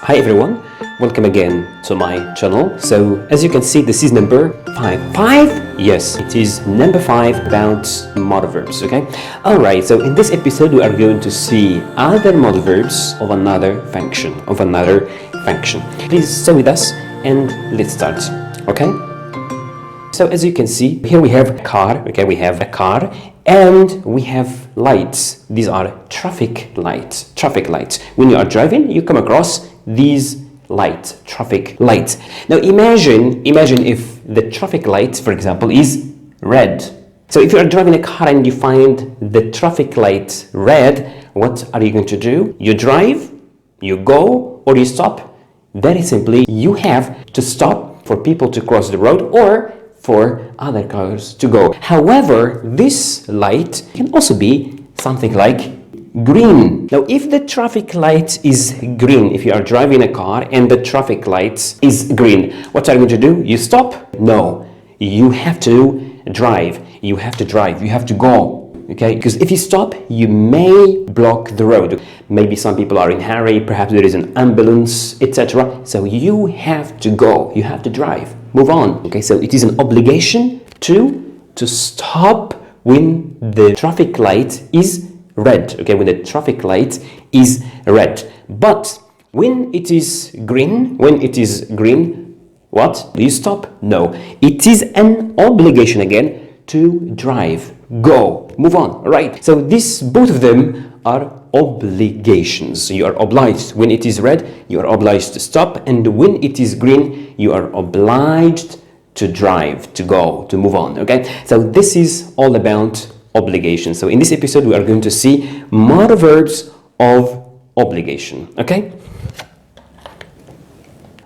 Hi everyone, welcome again to my channel. So as you can see, this is number 5. 5? Yes, it is number 5 about modal verbs, okay? Alright, so in this episode we are going to see other modal verbs of another function, Please stay with us and let's start, okay? So as you can see, here we have a car, okay? We have a car and we have lights. These are traffic lights. When you are driving, you come across these traffic lights. Now imagine if the traffic light, for example, is red. So if you are driving a car and you find the traffic light red, what are you going to do? You drive, you go, or you stop? Very simply, you have to stop for people to cross the road or for other cars to go. However, this light can also be something like green. Now, if the traffic light is green, if you are driving a car and the traffic light is green, what are you going to do? You stop? No, you have to drive. You have to go. Okay, because if you stop, you may block the road. Maybe some people are in a hurry, perhaps there is an ambulance, etc. So you have to go, you have to drive, move on. Okay, so it is an obligation to stop when the traffic light is red. Okay, when the traffic light is red. But when it is green, what? Do you stop? No. It is an obligation again to drive, go, move on, right? So both of them are obligations. You are obliged. When it is red, you are obliged to stop, and when it is green, you are obliged to drive, to go, to move on, okay? So this is all about obligation. So in this episode, we are going to see modal verbs of obligation, okay?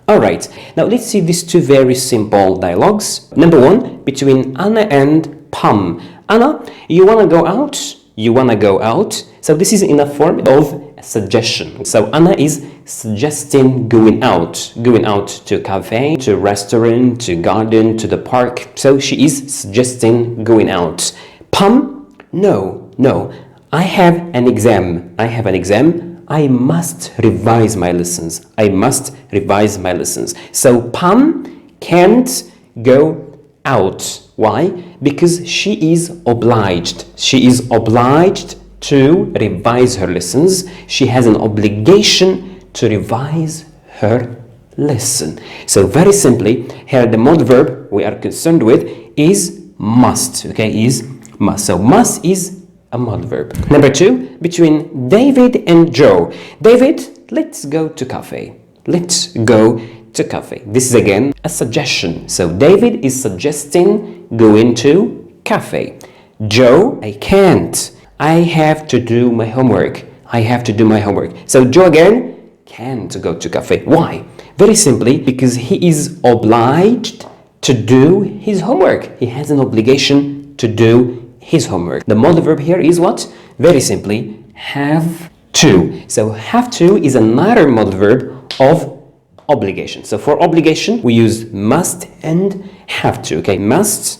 Alright, now let's see these two very simple dialogues. Number 1, between Anna and Pam. Anna, you wanna go out? You wanna go out? So this is in a form of a suggestion. So Anna is suggesting going out to a cafe, to a restaurant, to a garden, to the park. So she is suggesting going out. Pam, no, I have an exam. I must revise my lessons. So Pam can't go out. Why? Because she is obliged. To revise her lessons. She has an obligation to revise her lesson. So very simply, here the modal verb we are concerned with is must. Okay, is must. So must is a modal verb. Number 2, between David and Joe. David, let's go to cafe. This is again a suggestion. So David is suggesting going to cafe. Joe, I can't. I have to do my homework. So Joe again can't go to cafe. Why? Very simply, because he is obliged to do his homework. He has an obligation to do his homework. The modal verb here is what? Very simply, have to. So have to is another modal verb of obligation. So for obligation, we use must and have to. Okay, must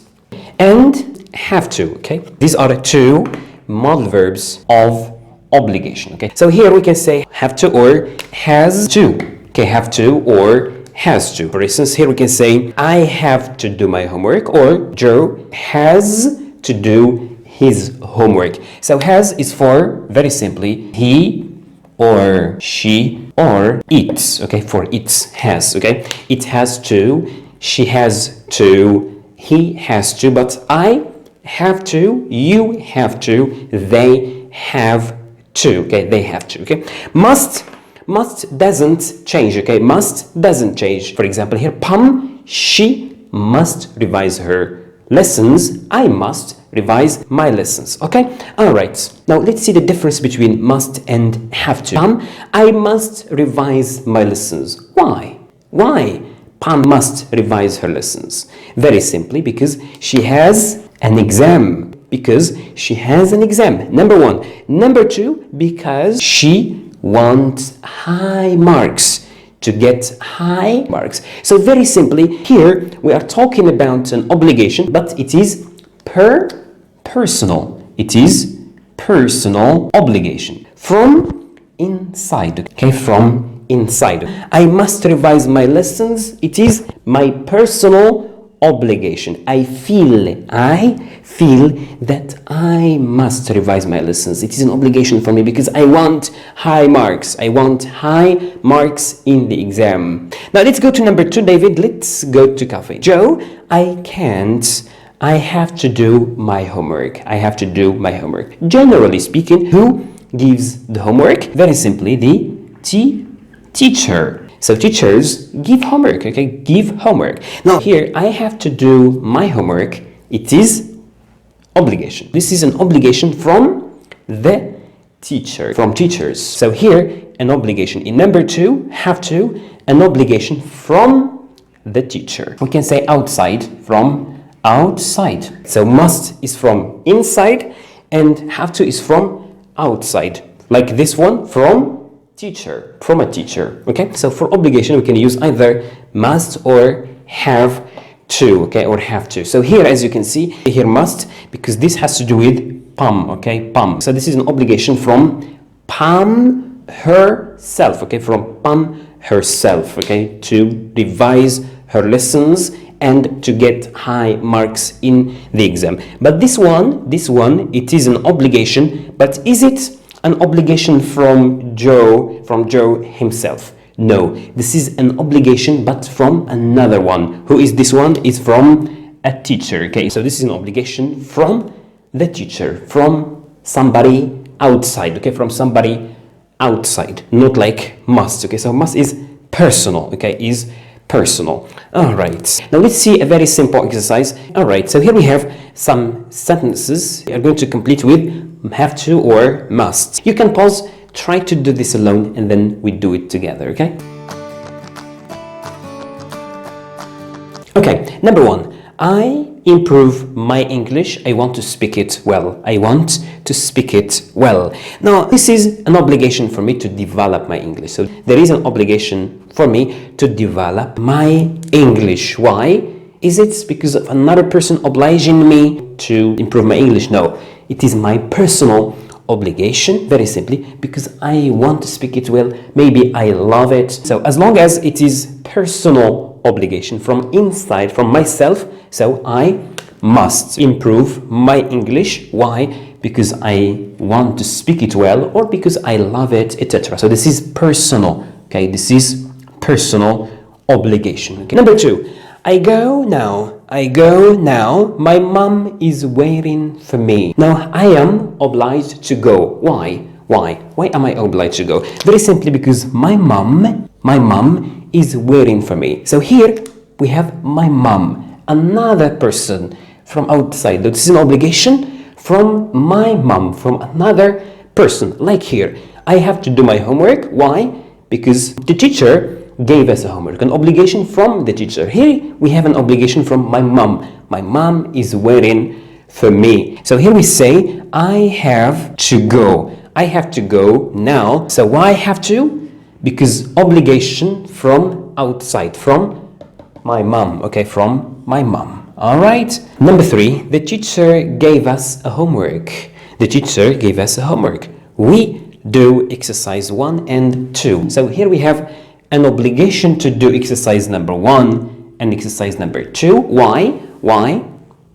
and have to. Okay, these are the two modal verbs of obligation. Okay, so here we can say have to or has to. Okay, have to or has to. For instance, here we can say I have to do my homework, or Joe has to do his homework. So has is for, very simply, he or she or it. Okay, for it has. Okay, it has to, she has to, he has to, but I have to, you have to, they have to. Okay, they have to. Okay, must doesn't change. Okay, must doesn't change. For example, here Pam, she must revise her lessons. I must revise my lessons. Okay, all right, now let's see the difference between must and have to. Pam, I must revise my lessons. Why Pam must revise her lessons? Very simply, because she has an exam. Number 1. Number 2, because she wants high marks. To get high marks. So very simply, here we are talking about an obligation, but it is personal. It is personal obligation from inside. Okay, from inside. I must revise my lessons. It is my personal obligation. I feel that I must revise my lessons. It is an obligation for me because I want high marks. I want high marks in the exam. Now let's go to number 2, David. Let's go to cafe. Joe, I can't. I have to do my homework. I have to do my homework. Generally speaking, who gives the homework? Very simply, the teacher. So teachers give homework, okay? Give homework. Now here, I have to do my homework. It is obligation. This is an obligation from the teacher, from teachers. So here, an obligation. In number 2, have to, an obligation from the teacher. We can say outside, from outside. So must is from inside and have to is from outside. Like this one, from teacher, from a teacher. Okay, so for obligation we can use either must or have to, okay, or have to. So here, as you can see, here must, because this has to do with Pam, okay, Pam. So this is an obligation from Pam herself, okay, from Pam herself, okay, to revise her lessons and to get high marks in the exam. But this one, it is an obligation, but is it an obligation from Joe himself? No, this is an obligation, but from another one. Who is this one? It's from a teacher, okay? So this is an obligation from the teacher, from somebody outside, okay? From somebody outside, not like must, okay? So must is personal, okay? Is personal. All right, now let's see a very simple exercise. All right, so here we have some sentences we are going to complete with have to or must. You can pause, try to do this alone, and then we do it together, okay? Okay, number 1, I improve my English. I want to speak it well. I want to speak it well. Now, this is an obligation for me to develop my English. So there is an obligation for me to develop my English. Why? Is it because of another person obliging me to improve my English? No, it is my personal obligation, very simply, because I want to speak it well. Maybe I love it. So as long as it is personal obligation from inside, from myself, so I must improve my English. Why? Because I want to speak it well, or because I love it, etc. So this is personal, okay? This is personal obligation. Okay? Number 2, I go now. My mom is waiting for me. Now I am obliged to go. Why am I obliged to go? Very simply because my mom is waiting for me. So here we have my mom, another person from outside. This is an obligation from my mom, from another person. Like here, I have to do my homework. Why? Because the teacher gave us a homework, an obligation from the teacher. Here we have an obligation from my mom. My mom is waiting for me. So here we say, I have to go. I have to go now. So why have to? Because obligation from outside, from my mom, okay, from my mom. All right. Number 3, the teacher gave us a homework. The teacher gave us a homework. We do exercise 1 and 2. So here we have an obligation to do exercise number 1 and exercise number 2. Why?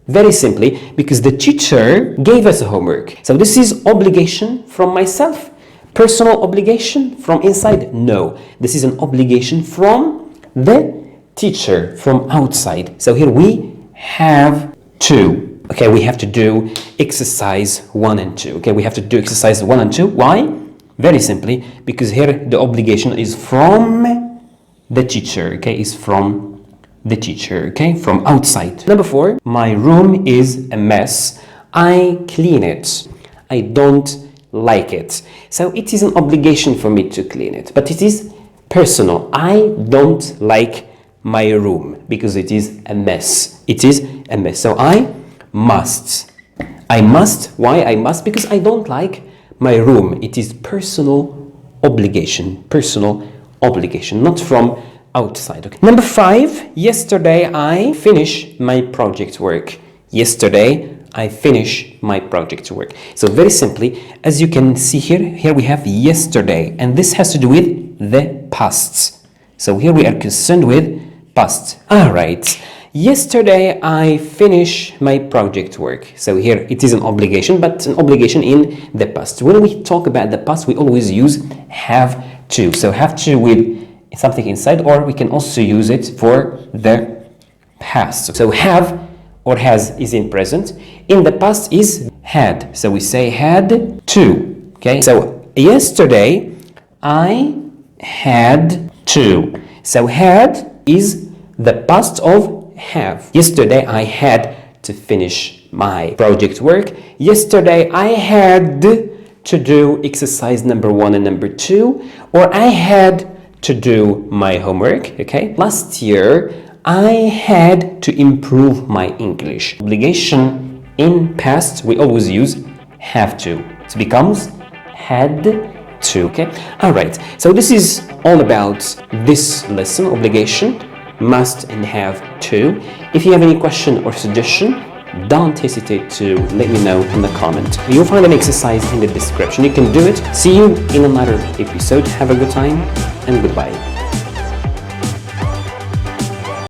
Very simply, because the teacher gave us a homework. So this is obligation from myself. Personal obligation from inside? No. This is an obligation from the teacher, from outside. So here we have to. Okay, we have to do exercise 1 and 2. Okay, we have to do exercise 1 and 2. Why? Very simply, because here the obligation is from the teacher, okay, is from the teacher, okay, from outside. Number 4, my room is a mess. I clean it. I don't like it. So it is an obligation for me to clean it, but it is personal. I don't like my room because it is a mess. It is a mess. So I must. Why I must? Because I don't like my room. It is personal obligation, not from outside. Okay. Number 5, yesterday I finished my project work. Yesterday I finished my project work. So very simply, as you can see here we have yesterday, and this has to do with the past. So here we are concerned with past. All right. Yesterday I finished my project work. So here it is an obligation, but an obligation in the past. When we talk about the past, we always use have to. So have to with something inside, or we can also use it for the past. So have or has is in present. In the past is had. So we say had to. Okay. So yesterday I had to. So had is the past of have. Yesterday I had to finish my project work. Yesterday I had to do exercise number 1 and number 2, or I had to do my homework. Okay. Last year I had to improve my English. Obligation in past, we always use have to. It becomes had to. Okay. All right. So this is all about this lesson. Obligation, must, and have to. If you have any question or suggestion, don't hesitate to let me know in the comment. You'll find an exercise in the description. You can do it. See you in another episode. Have a good time and goodbye.